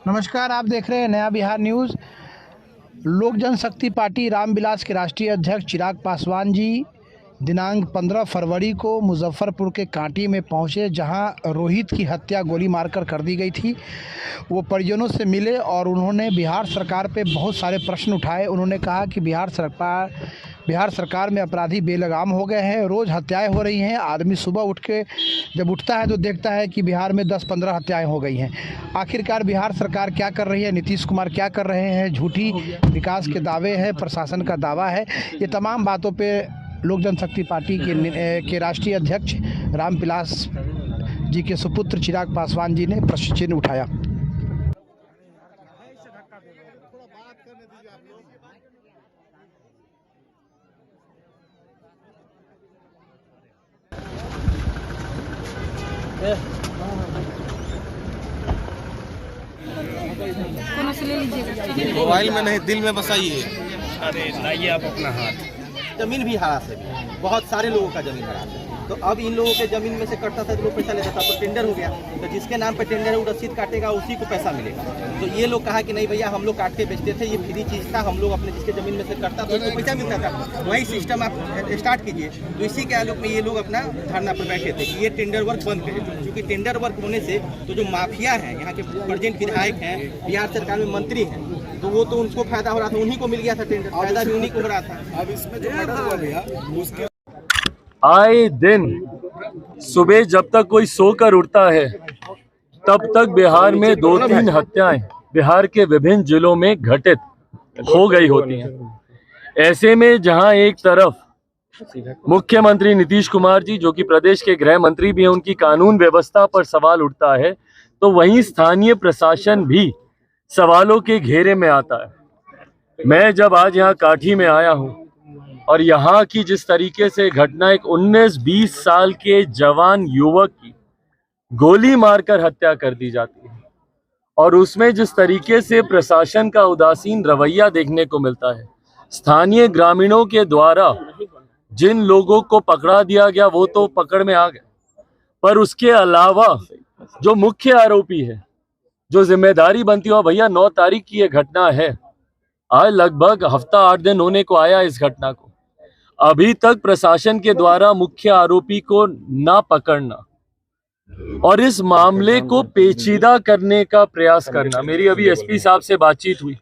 नमस्कार, आप देख रहे हैं नया बिहार न्यूज़। लोक जनशक्ति पार्टी रामविलास के राष्ट्रीय अध्यक्ष चिराग पासवान जी दिनांक 15 फरवरी को मुजफ्फरपुर के कांटी में पहुंचे, जहां रोहित की हत्या गोली मारकर कर दी गई थी। वो परिजनों से मिले और उन्होंने बिहार सरकार पे बहुत सारे प्रश्न उठाए। उन्होंने कहा कि बिहार सरकार में अपराधी बेलगाम हो गए हैं, रोज़ हत्याएं हो रही हैं। आदमी सुबह उठ के जब उठता है तो देखता है कि बिहार में 10-15 हत्याएं हो गई हैं। आखिरकार बिहार सरकार क्या कर रही है, नीतीश कुमार क्या कर रहे हैं? झूठी विकास के दावे हैं, प्रशासन का दावा है। ये तमाम बातों पे लोक जनशक्ति पार्टी के राष्ट्रीय अध्यक्ष रामविलास जी के सुपुत्र चिराग पासवान जी ने प्रश्न चिन्ह उठाया। मोबाइल में नहीं, दिल में बसाइए। अरे लाइए आप अपना हाथ। जमीन भी हरास है, बहुत सारे लोगों का जमीन हरास है। तो अब इन लोगों के जमीन में से कटता था तो लोग पैसा लेता था, तो टेंडर हो गया। तो जिसके नाम पे टेंडर है वो रसीद काटेगा, उसी को पैसा मिलेगा। तो ये लोग कहा कि नहीं भैया, हम लोग काट के बेचते थे, ये फ्री चीज़ था, हम लोग अपने जिसके जमीन में से कटता तो उसको पैसा मिलता था। वही सिस्टम आप स्टार्ट कीजिए। तो इसी के आलोक में ये लोग अपना धरना पर बैठे थे कि ये टेंडर वर्क बंद करे, क्योंकि टेंडर वर्क होने से तो जो माफिया है, यहाँ के प्रेजेंट विधायक हैं, बिहार सरकार में मंत्री हैं, तो वो तो उनको फायदा हो रहा था, उन्हीं को मिल गया था टेंडर, फायदा भी उन्हीं को हो रहा था। अब इसमें जो मर्डर हुआ भैया, उसके आए दिन सुबह जब तक कोई सोकर उठता है तब तक बिहार में 2-3 हत्याएं बिहार के विभिन्न जिलों में घटित हो गई होती हैं। ऐसे में जहां एक तरफ मुख्यमंत्री नीतीश कुमार जी, जो कि प्रदेश के गृह मंत्री भी हैं, उनकी कानून व्यवस्था पर सवाल उठता है, तो वहीं स्थानीय प्रशासन भी सवालों के घेरे में आता है। मैं जब आज यहाँ काठी में आया हूँ और यहाँ की जिस तरीके से घटना, एक 19-20 साल के जवान युवक की गोली मारकर हत्या कर दी जाती है, और उसमें जिस तरीके से प्रशासन का उदासीन रवैया देखने को मिलता है, स्थानीय ग्रामीणों के द्वारा जिन लोगों को पकड़ा दिया गया वो तो पकड़ में आ गए, पर उसके अलावा जो मुख्य आरोपी है, जो जिम्मेदारी बनती हो, भैया 9 तारीख की ये घटना है, आज लगभग हफ्ता 8 दिन होने को आया इस घटना को। अभी तक प्रशासन के द्वारा मुख्य आरोपी को ना पकड़ना और इस मामले को पेचीदा करने का प्रयास करना। मेरी अभी एसपी साहब से बातचीत हुई,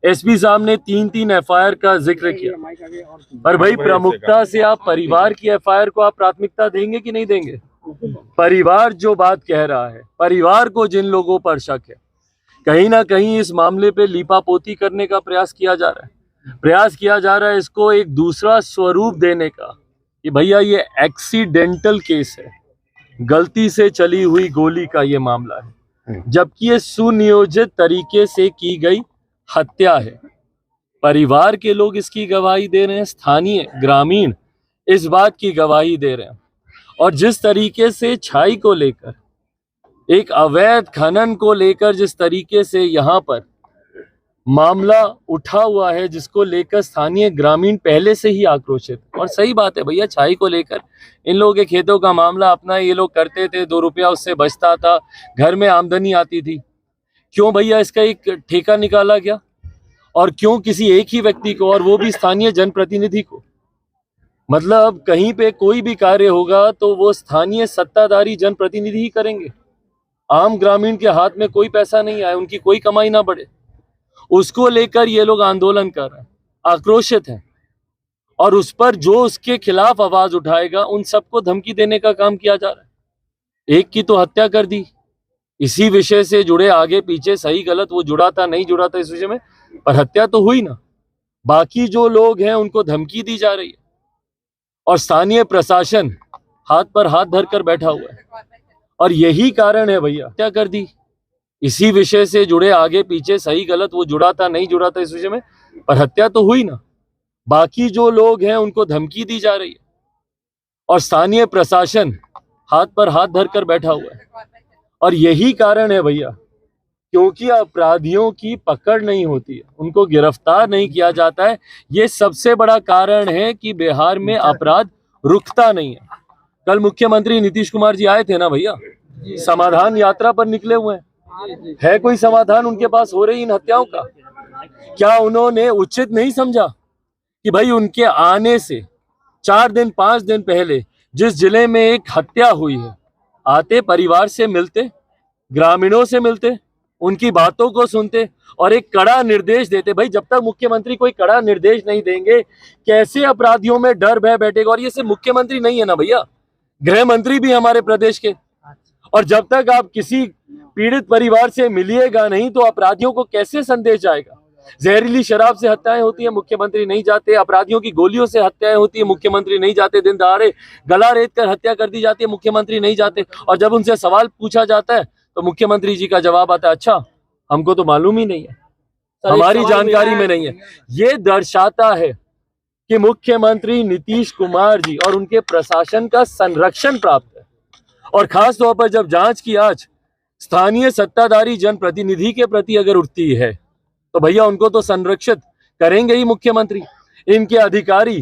एसपी साहब ने 3-3 एफआईआर का जिक्र किया, पर भाई प्रमुखता से आप परिवार की एफआईआर को आप प्राथमिकता देंगे कि नहीं देंगे? परिवार जो बात कह रहा है, परिवार को जिन लोगों पर शक है, कहीं ना कहीं इस मामले पे लीपापोती करने का प्रयास किया जा रहा है, इसको एक दूसरा स्वरूप देने का कि भैया ये एक्सीडेंटल केस है, गलती से चली हुई गोली का ये मामला है, जबकि ये सुनियोजित तरीके से की गई हत्या है। परिवार के लोग इसकी गवाही दे रहे हैं, स्थानीय ग्रामीण इस बात की गवाही दे रहे हैं। और जिस तरीके से छाई को लेकर, एक अवैध खनन को लेकर जिस तरीके से यहाँ पर मामला उठा हुआ है, जिसको लेकर स्थानीय ग्रामीण पहले से ही आक्रोशित, और सही बात है भैया, छाई को लेकर इन लोगों के खेतों का मामला अपना ये लोग करते थे, 2 रुपया उससे बचता था, घर में आमदनी आती थी। क्यों भैया इसका एक ठेका निकाला गया, और क्यों किसी एक ही व्यक्ति को, और वो भी स्थानीय जनप्रतिनिधि को? मतलब कहीं पे कोई भी कार्य होगा तो वो स्थानीय सत्ताधारी जनप्रतिनिधि ही करेंगे, आम ग्रामीण के हाथ में कोई पैसा नहीं आए, उनकी कोई कमाई ना बढ़े, उसको लेकर ये लोग आंदोलन कर रहे हैं, आक्रोशित हैं। और उस पर जो उसके खिलाफ आवाज उठाएगा उन सबको धमकी देने का काम किया जा रहा है। एक की तो हत्या कर दी, इसी विषय से जुड़े आगे पीछे सही गलत वो जुड़ा था नहीं जुड़ा था इस विषय में, पर हत्या तो हुई ना। बाकी जो लोग हैं उनको धमकी दी जा रही है, और स्थानीय प्रशासन हाथ पर हाथ धरकर बैठा हुआ है। और यही कारण है भैया, हत्या कर दी, इसी विषय से जुड़े आगे पीछे सही गलत वो जुड़ा था नहीं जुड़ा था इस विषय में, पर हत्या तो हुई ना। बाकी जो लोग हैं उनको धमकी दी जा रही है, और स्थानीय प्रशासन हाथ पर हाथ धरकर बैठा हुआ है। और यही कारण है भैया, क्योंकि अपराधियों की पकड़ नहीं होती है, उनको गिरफ्तार नहीं किया जाता है। ये सबसे बड़ा कारण है कि बिहार में अपराध रुकता नहीं है। कल मुख्यमंत्री नीतीश कुमार जी आए थे ना भैया, समाधान यात्रा पर निकले हुए हैं, है कोई समाधान उनके पास हो रही इन हत्याओं का? क्या उन्होंने उचित नहीं समझा कि भाई उनके आने से 4 दिन 5 दिन पहले जिस जिले में एक हत्या हुई है, आते परिवार से मिलते, ग्रामीणों से मिलते, उनकी बातों को सुनते और एक कड़ा निर्देश देते। भाई जब तक मुख्यमंत्री कोई कड़ा निर्देश नहीं देंगे, कैसे अपराधियों में डर भय बैठेगा? और ये सिर्फ मुख्यमंत्री नहीं है ना भैया, गृह मंत्री भी हमारे प्रदेश के। और जब तक आप किसी पीड़ित परिवार से मिलिएगा नहीं तो अपराधियों को कैसे संदेश जाएगा? जहरीली शराब से हत्याएं होती है, मुख्यमंत्री नहीं जाते। अपराधियों की गोलियों से हत्याएं होती है, मुख्यमंत्री नहीं जाते। दिन दहाड़े गला रेत कर हत्या कर दी जाती है, मुख्यमंत्री नहीं जाते। और जब उनसे सवाल पूछा जाता है तो मुख्यमंत्री जी का जवाब आता है, अच्छा हमको तो मालूम ही नहीं है, हमारी जानकारी में नहीं है। ये दर्शाता है कि मुख्यमंत्री नीतीश कुमार जी और उनके प्रशासन का संरक्षण प्राप्त है। और खास तौर पर जब जांच की आंच स्थानीय सत्ताधारी जनप्रतिनिधि के प्रति अगर उठती है तो भैया उनको तो संरक्षित करेंगे ही मुख्यमंत्री। इनके अधिकारी